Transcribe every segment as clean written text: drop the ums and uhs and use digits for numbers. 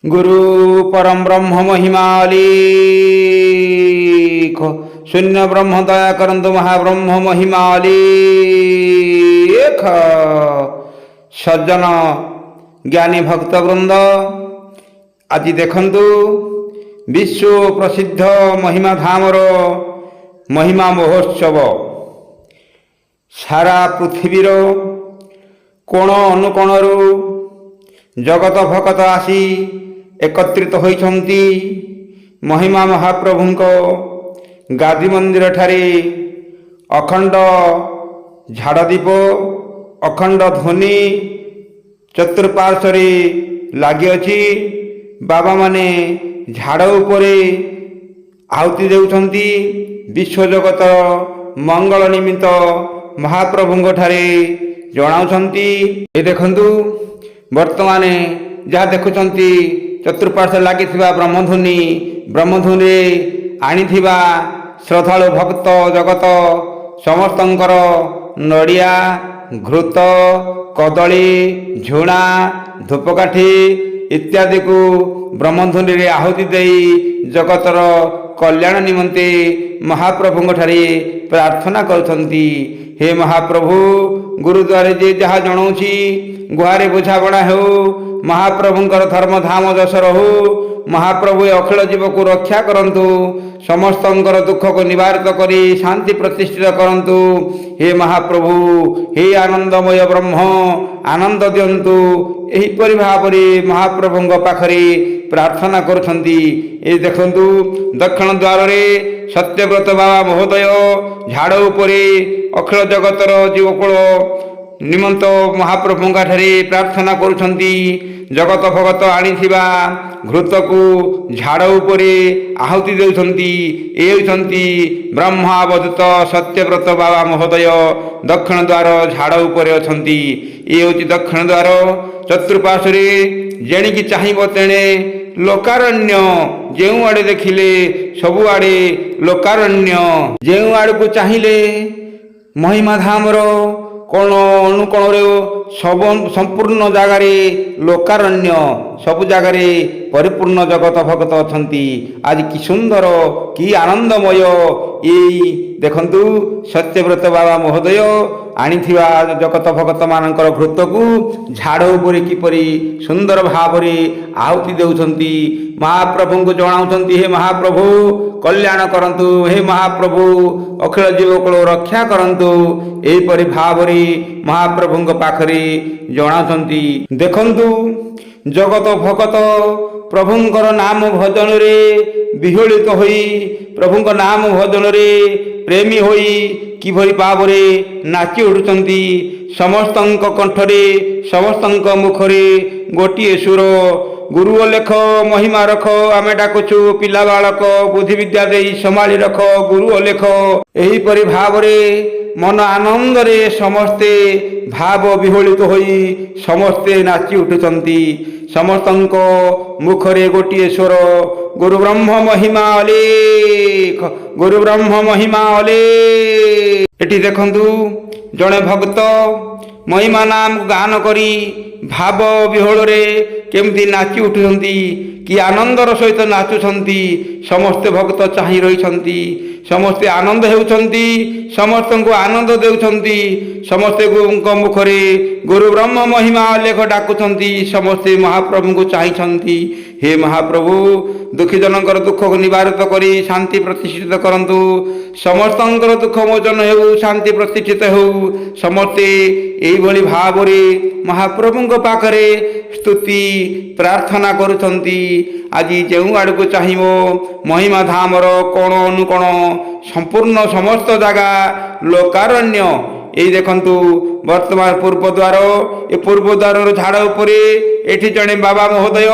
गुरु परम ब्रह्म महिमालिक शून्य ब्रह्म दया करंतु महाब्रह्म महिमालिक। सज्जन ज्ञानी भक्त वृंद आज देखंतु विश्व प्रसिद्ध महिमा धामर महिमा महोत्सव सारा पृथ्वीर कोण अनुकोणरू जगत भगत आसी एकत्रित होइछन्ति महिमा महाप्रभुंको गादी मंदिर ठारे अखंड झाड़दीप अखंड ध्वनि चतुर्पार्श्वरे लागि अछि। बाबा माने झाड़ उपरे आहुति देउछन्ति विश्व जगत मंगल निमित्त महाप्रभुंको ठारे जणाउछन्ति। ए देखंतु वर्तमान जहाँ देखुंट चतुर्पार्श्व लगी ब्रह्मध्वनि आनी श्रद्धालु भक्त जगत समस्तंकर नड़िया घृत कदली झुणा धूपकाठी इत्यादि को ब्रह्मध्वनि आहुति दे जगतर कल्याण निमंते महाप्रभु ठारे प्रार्थना करछन्ति। हे महाप्रभु गुरुद्वारे जे जहाँ जनाऊँगी गुहारे बुझापड़ा हो महाप्रभुंकर धर्म धाम जस रहू महाप्रभु अखिल जीव को रक्षा करंतु समस्तंकर दुख को निवारित करी शांति प्रतिष्ठित करंतु। हे महाप्रभु हे आनंदमय ब्रह्म आनंद दियंतु एहिपरि भावरे महाप्रभुंक पाखरे प्रार्थना करुछन्ति। ए देखंतु दक्षिण द्वार रे सत्यव्रत बाबा महोदय झाड़ उपरे अखिल जगतर जीवकुल निमंत महाप्रभुंका ठारे प्रार्थना करुछन्ति। जगत भगत आनिथिबा घृत को झाड़ उपरे आहुति देउछन्ति। ए होइछन्ति ब्रह्मावधूत सत्यव्रत बाबा महोदय दक्षिण द्वार झाड़ उपरे अछन्ति। ए होछि दक्षिण द्वार चतुर्पार्श्वरे जेणिकी चाहिब तेणे लोकारण्य जेउ आड़े देखिले सबु आड़े लोकारण्य जेउ आड़ को चाहिए महिमा धामर कोण अनुकोण सब संपूर्ण जगार लोकारण्य सबु जगार परिपूर्ण जगत भगत अछन्ति। आज कि सुंदर कि आनंदमय यही देखंतु सत्यव्रत बाबा महोदय आनिथिबा जगत भगत मानकर घृत को झाड़ उपरे किपरि सुंदर भावरे आहुति देउछन्ति। महाप्रभु को जनाउछन्ति हे महाप्रभु कल्याण करंतु हे महाप्रभु अखिल जीवकुल रक्षा करंतु एहिपरि भावरे महाप्रभुंक पाखरे जनाउछन्ति। देखंतु जगत भगत प्रभुंकर नाम भजन रे विहोलित होई प्रभुंक नाम भजन रे प्रेमी होई किभली भावरे नाची उठुछन्ति। समस्तंक कंठरे समस्तंक मुखरे गोटिए सुर गुरु लेख महिमा रख आमे डाकुछु पिला बालक बुद्धि विद्या देई संभाली रख गुरु लेख एहिपरि भावरे मन आनंद रे समस्ते भाव विहोलित होई समस्ते नाची उठुछन्ति। समस्तंक मुखरे गोटिए स्वर गुरु ब्रह्म महिमा अलेख गुरु ब्रह्म महिमा अलेख। एटी देखंतु जड़े भक्त महिमा नाम गान करी भाव विहोल रे केमती नाची उठुछन्ति कि आनंदर सहित नाचुछन्ति। समस्ते भक्त चाहि रहिछन्ति समस्ते आनंद हेउछन्ति समस्त को आनंद देउछन्ति। समस्ते मुखरे गुरु ब्रह्म महिमा लेख डाकुछन्ति समस्ते महाप्रभु को चाहिछन्ति। हे महाप्रभु दुखी जनकर दुख को निवारित करी शांति प्रतिष्ठित करंतु समस्तंकर दुख मोचन हेउ शांति प्रतिष्ठित हेउ समस्ते एइभली भावरे महाप्रभुंक पाखरे स्तुति प्रार्थना करुछन्ति। आज जेउ आड़को चाहिबो महिमा धामर कोण अनुकोण संपूर्ण समस्त जगह लोकारण्य। यही देखंतु वर्तमान पूर्व द्वार ए पूर्व द्वार झाड़ उपरे एठी जणे बाबा महोदय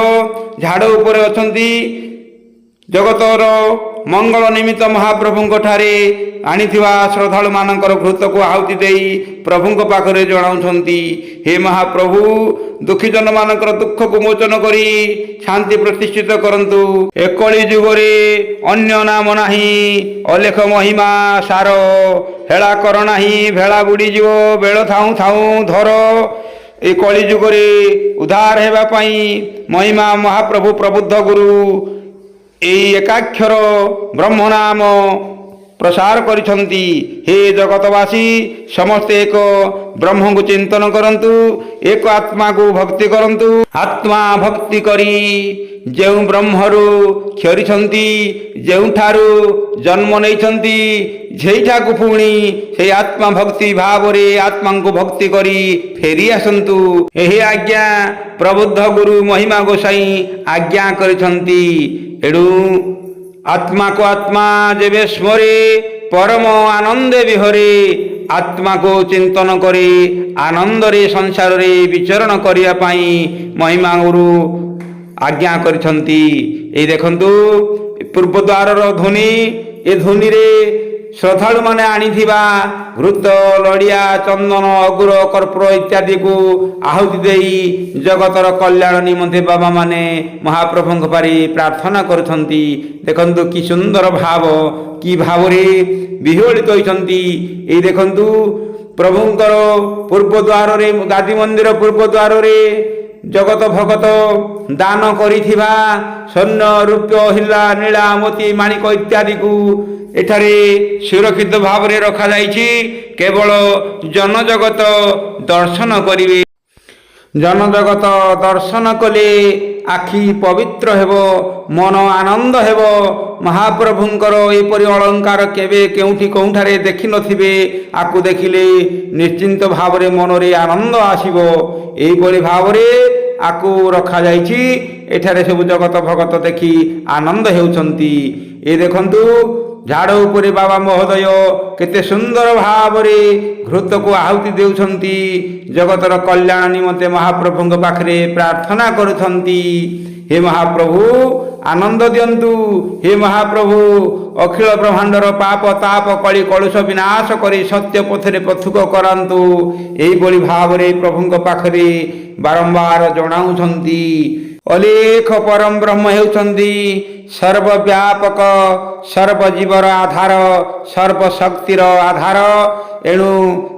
झाड़ उपरे अछन्ति। जगतर मंगल निमित्त महाप्रभुंक ठारे आनिथिबा श्रद्धालु मानकर घृत को आहुति देई प्रभुंक पाखरे जणाउछन्ति। हे महाप्रभु दुखी जन मानकर दुख को मोचन करी शांति प्रतिष्ठित करंतु। एकली जुगरे अन्य नाम नाही अलेख महिमा सार हेला कर नाही भेला बुड़ी जीव बेल थाऊ थाऊ धर ଏ କଳି ଯୁଗରେ ଉଦ୍ଧାର ହେବା ପାଇଁ ମହିମା ମହାପ୍ରଭୁ ପ୍ରବୁଦ୍ଧ ଗୁରୁ ଏହି ଏକାକ୍ଷର ବ୍ରହ୍ମ ନାମ ପ୍ରସାର କରିଛନ୍ତି। ହେ ଜଗତବାସୀ ସମସ୍ତେ ଏକ ବ୍ରହ୍ମଙ୍କୁ ଚିନ୍ତନ କରନ୍ତୁ, ଏକ ଆତ୍ମାକୁ ଭକ୍ତି କରନ୍ତୁ। ଆତ୍ମା ଭକ୍ତି କରି ଯେଉଁ ବ୍ରହ୍ମରୁ କ୍ଷରିଛନ୍ତି, ଯେଉଁଠାରୁ ଜନ୍ମ ନେଇଛନ୍ତି, ସେଇଠାକୁ ପୁଣି ସେହି ଆତ୍ମା ଭକ୍ତି ଭାବରେ ଆତ୍ମାଙ୍କୁ ଭକ୍ତି କରି ଫେରି ଆସନ୍ତୁ। ଏହି ଆଜ୍ଞା ପ୍ରବୁଦ୍ଧ ଗୁରୁ ମହିମା ଗୋସାଇଁ ଆଜ୍ଞା କରିଛନ୍ତି। ଏଣୁ ଆତ୍ମାକୁ ଆତ୍ମା ଯେବେ ସ୍ମରେ ପରମ ଆନନ୍ଦେ ବିହରେ। ଆତ୍ମାକୁ ଚିନ୍ତନ କରି ଆନନ୍ଦରେ ସଂସାରରେ ବିଚରଣ କରିବା ପାଇଁ ମହିମା ଗୁରୁ ଆଜ୍ଞା କରିଛନ୍ତି। ଏଇ ଦେଖନ୍ତୁ ପୂର୍ବଦ୍ୱାରର ଧ୍ୱନି, ଏ ଧ୍ୱନିରେ ଶ୍ରଦ୍ଧାଳୁମାନେ ଆଣିଥିବା ଘୃତ, ଲଡ଼ିଆ, ଚନ୍ଦନ, ଅଗୁର, କର୍ପୂର ଇତ୍ୟାଦିକୁ ଆହୁତି ଦେଇ ଜଗତର କଲ୍ୟାଣ ନିମନ୍ତେ ବାବାମାନେ ମହାପ୍ରଭୁଙ୍କ ପାରି ପ୍ରାର୍ଥନା କରୁଛନ୍ତି। ଦେଖନ୍ତୁ କି ସୁନ୍ଦର ଭାବ, କି ଭାବରେ ବିହ୍ୱଳିତ ହୋଇଛନ୍ତି। ଏଇ ଦେଖନ୍ତୁ ପ୍ରଭୁଙ୍କର ପୂର୍ବଦ୍ୱାରରେ, ଗାଦି ମନ୍ଦିର ପୂର୍ବଦ୍ୱାରରେ ଜଗତ ଭଗତ ଦାନ କରିଥିବା ସ୍ୱର୍ଣ୍ଣ, ରୂପ୍ୟ, ହୀରା, ନୀଳା, ମୋତି, ମାଣିକ ଇତ୍ୟାଦିକୁ ଏଠାରେ ସୁରକ୍ଷିତ ଭାବରେ ରଖାଯାଇଛି। କେବଳ ଜନଜଗତ ଦର୍ଶନ କରିବେ। ଜନଜଗତ ଦର୍ଶନ କଲେ ଆଖି ପବିତ୍ର ହେବ, ମନ ଆନନ୍ଦ ହେବ। ମହାପ୍ରଭୁଙ୍କର ଏପରି ଅଳଙ୍କାର କେବେ କେଉଁଠି କେଉଁଠାରେ ଦେଖିନଥିବେ। ଆକୁ ଦେଖିଲେ ନିଶ୍ଚିନ୍ତ ଭାବରେ ମନରେ ଆନନ୍ଦ ଆସିବ। ଏହିଭଳି ଭାବରେ ଆକୁ ରଖାଯାଇଛି। ଏଠାରେ ସବୁ ଜଗତ ଭଗତ ଦେଖି ଆନନ୍ଦ ହେଉଛନ୍ତି। ଏ ଦେଖନ୍ତୁ ଝାଡ଼ ଉପରେ ବାବା ମହୋଦୟ କେତେ ସୁନ୍ଦର ଭାବରେ ଘୃତକୁ ଆହୁତି ଦେଉଛନ୍ତି। ଜଗତର କଲ୍ୟାଣ ନିମନ୍ତେ ମହାପ୍ରଭୁଙ୍କ ପାଖରେ ପ୍ରାର୍ଥନା କରୁଛନ୍ତି। ହେ ମହାପ୍ରଭୁ ଆନନ୍ଦ ଦିଅନ୍ତୁ। ହେ ମହାପ୍ରଭୁ ଅଖିଳ ବ୍ରହ୍ମାଣ୍ଡର ପାପ ତାପ କଳି କଳୁଷ ବିନାଶ କରି ସତ୍ୟ ପଥରେ ପଥୁକ କରାନ୍ତୁ। ଏହିଭଳି ଭାବରେ ପ୍ରଭୁଙ୍କ ପାଖରେ ବାରମ୍ବାର ଜଣାଉଛନ୍ତି। ଅଲେଖ ପରମ ବ୍ରହ୍ମ ହେଉଛନ୍ତି ସର୍ବବ୍ୟାପକ, ସର୍ବଜୀବର ଆଧାର, ସର୍ବଶକ୍ତିର ଆଧାର। ଏଣୁ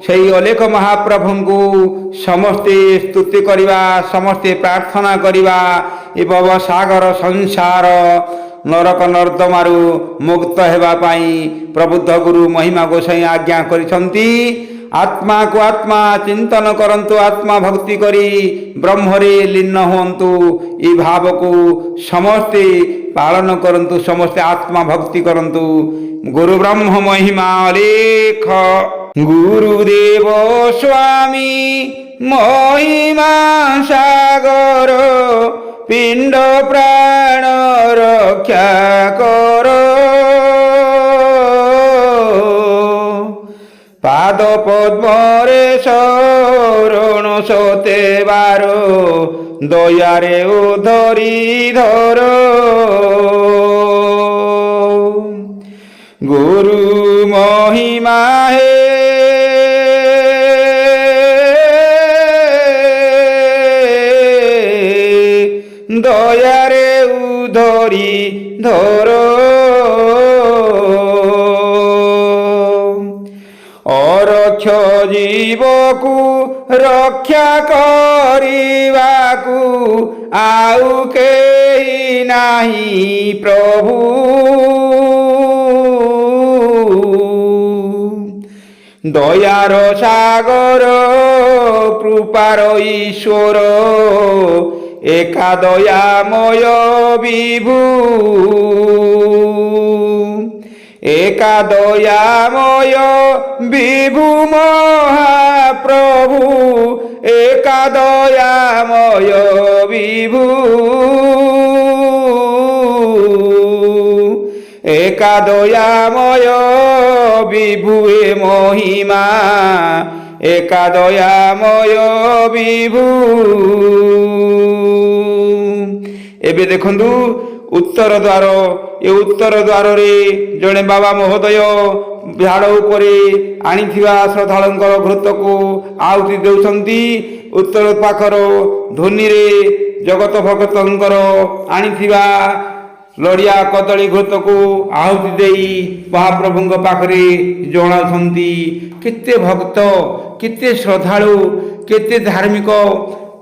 ସେହି ଅଲେଖ ମହାପ୍ରଭୁଙ୍କୁ ସମସ୍ତେ ସ୍ତୁତି କରିବା, ସମସ୍ତେ ପ୍ରାର୍ଥନା କରିବା। ଏ ଭବସାଗର ସଂସାର ନରକ ନର୍ଦ୍ଦମାରୁ ମୁକ୍ତ ହେବା ପାଇଁ ପ୍ରବୁଦ୍ଧ ଗୁରୁ ମହିମା ଗୋସାଇଁ ଆଜ୍ଞା କରିଛନ୍ତି। ଆତ୍ମାକୁ ଆତ୍ମା ଚିନ୍ତନ କରନ୍ତୁ, ଆତ୍ମା ଭକ୍ତି କରି ବ୍ରହ୍ମରେ ଲୀନ ହୁଅନ୍ତୁ। ଏ ଭାବକୁ ସମସ୍ତେ ପାଳନ କରନ୍ତୁ, ସମସ୍ତେ ଆତ୍ମା ଭକ୍ତି କରନ୍ତୁ। ଗୁରୁ ବ୍ରହ୍ମ ମହିମା ଅଲେଖ। ଗୁରୁଦେବ ସ୍ୱାମୀ ମହିମା ସାଗର, ପିଣ୍ଡ ପ୍ରାଣ ରକ୍ଷା କର। ପାଦ ପଦ୍ମରେ ଶରଣ ସତେବାର, ଦୟାରେ ଉଧରି ଧର। ଗୁରୁ ମହିମା ହେ ଦୟାରେ ଉଧରି ଧର। ଅରକ୍ଷ ଜୀବକୁ ରକ୍ଷା କରିବାକୁ ଆଉ କେହି ନାହିଁ ପ୍ରଭୁ। ଦୟାର ସାଗର କୃପାର ଈଶ୍ୱର, ଏକା ଦୟାମୟ ବିଭୁ। ଏକା ଦୟାମୟ ବିଭୁ ମହାପ୍ରଭୁ, ଏକା ଦୟାମୟ ବିଭୁ। ଏକା ଦୟାମୟ ବିଭୁ ଏ ମହିମା, ଏକା ଦୟାମୟ ବିଭୁ। ଏବେ ଦେଖନ୍ତୁ ଉତ୍ତର ଦ୍ୱାର। ଏ ଉତ୍ତର ଦ୍ୱାରରେ ଜଣେ ବାବା ମହୋଦୟ ଝାଡ଼ ଉପରେ ଆଣିଥିବା ଶ୍ରଦ୍ଧାଳୁଙ୍କର ଘୃତକୁ ଆହୁତି ଦେଉଛନ୍ତି। ଉତ୍ତର ପାଖର ଧ୍ୱନିରେ ଜଗତ ଭଗତଙ୍କର ଆଣିଥିବା ଲଡ଼ିଆ କଦଳୀ ଘୃତକୁ ଆହୁତି ଦେଇ ମହାପ୍ରଭୁଙ୍କ ପାଖରେ ଜଣାଉଛନ୍ତି। କେତେ ଭକ୍ତ, କେତେ ଶ୍ରଦ୍ଧାଳୁ କେତେ ଧାର୍ମିକ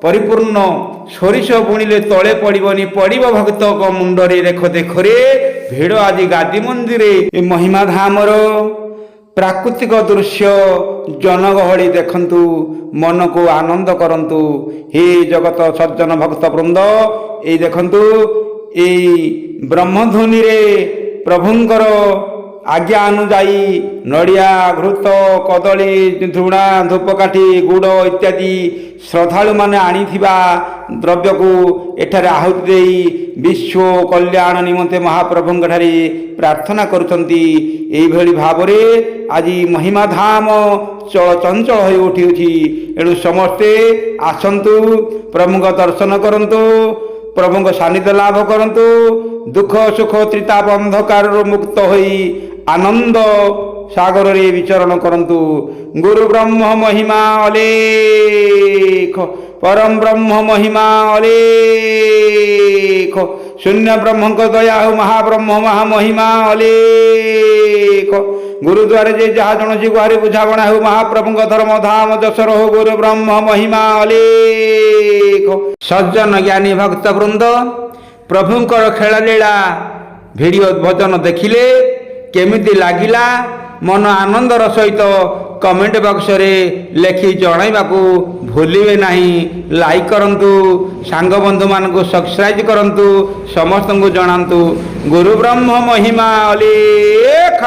ପରିପୂର୍ଣ୍ଣ। ସୋରିଷ ବୁଣିଲେ ତଳେ ପଡ଼ିବନି, ପଡ଼ିବ ଭକ୍ତଙ୍କ ମୁଣ୍ଡରେ। ରେଖ ଦେଖରେ ଭିଡ଼ ଆଜି ଗାଦି ମନ୍ଦିରେ। ଏ ମହିମା ଧାମର ପ୍ରାକୃତିକ ଦୃଶ୍ୟ ଜନଗହଳି ଦେଖନ୍ତୁ, ମନକୁ ଆନନ୍ଦ କରନ୍ତୁ। ହେ ଜଗତ ସଜ୍ଜନ ଭକ୍ତ ବୃନ୍ଦ, ଏଇ ଦେଖନ୍ତୁ, ଏଇ ବ୍ରହ୍ମଧ୍ୱନିରେ ପ୍ରଭୁଙ୍କର ଆଜ୍ଞା ଅନୁଯାୟୀ ନଡ଼ିଆ, ଘୃତ, କଦଳୀ, ଝୁଣା, ଧୂପକାଠି, ଗୁଡ଼ ଇତ୍ୟାଦି ଶ୍ରଦ୍ଧାଳୁମାନେ ଆଣିଥିବା ଦ୍ରବ୍ୟକୁ ଏଠାରେ ଆହୁତି ଦେଇ ବିଶ୍ୱ କଲ୍ୟାଣ ନିମନ୍ତେ ମହାପ୍ରଭୁଙ୍କଠାରେ ପ୍ରାର୍ଥନା କରୁଛନ୍ତି। ଏଇଭଳି ଭାବରେ ଆଜି ମହିମା ଧାମ ଚଳଚଞ୍ଚଳ ହୋଇ ଉଠିଅଛି। ଏଣୁ ସମସ୍ତେ ଆସନ୍ତୁ, ପ୍ରଭୁଙ୍କ ଦର୍ଶନ କରନ୍ତୁ, ପ୍ରଭୁଙ୍କ ସାନ୍ନିଧ୍ୟ ଲାଭ କରନ୍ତୁ। ଦୁଃଖ ସୁଖ ତ୍ରିତାପ ଅନ୍ଧକାରରୁ ମୁକ୍ତ ହୋଇ ଆନନ୍ଦ ସାଗରରେ ବିଚରଣ କରନ୍ତୁ। ଗୁରୁ ବ୍ରହ୍ମ ମହିମା ଅଲେଖ, ପରମ ବ୍ରହ୍ମ ମହିମା ଅଲେଖ, ଶୂନ୍ୟ ବ୍ରହ୍ମଙ୍କ ଦୟା ହଉ ମହାବ୍ରହ୍ମ ମହାମହିମା ଅଲେଖ। ଗୁରୁଦ୍ୱାରେ ଯେ ଯାହା ଜଣସି ଗୁହାରି ବୁଝାବଣା ହେଉ ମହାପ୍ରଭୁଙ୍କ ଧର୍ମ ଧାମ ଯଶର ହଉ ଗୁରୁ ବ୍ରହ୍ମ ମହିମା ଅଲେଖ। ସଜ୍ଜନ ଜ୍ଞାନୀ ଭକ୍ତ ବୃନ୍ଦ, ପ୍ରଭୁଙ୍କର ଖେଳଲୀଳା ଭିଡ଼ିଓ ଭଜନ ଦେଖିଲେ କେମିତି ଲାଗିଲା ମନ ଆନନ୍ଦର ସହିତ କମେଣ୍ଟ ବକ୍ସରେ ଲେଖି ଜଣାଇବାକୁ ଭୁଲିବେ ନାହିଁ। ଲାଇକ୍ କରନ୍ତୁ, ସାଙ୍ଗ ବନ୍ଧୁମାନଙ୍କୁ ସବସ୍କ୍ରାଇବ୍ କରନ୍ତୁ, ସମସ୍ତଙ୍କୁ ଜଣାନ୍ତୁ। ଗୁରୁ ବ୍ରହ୍ମ ମହିମା ଅଲେଖ।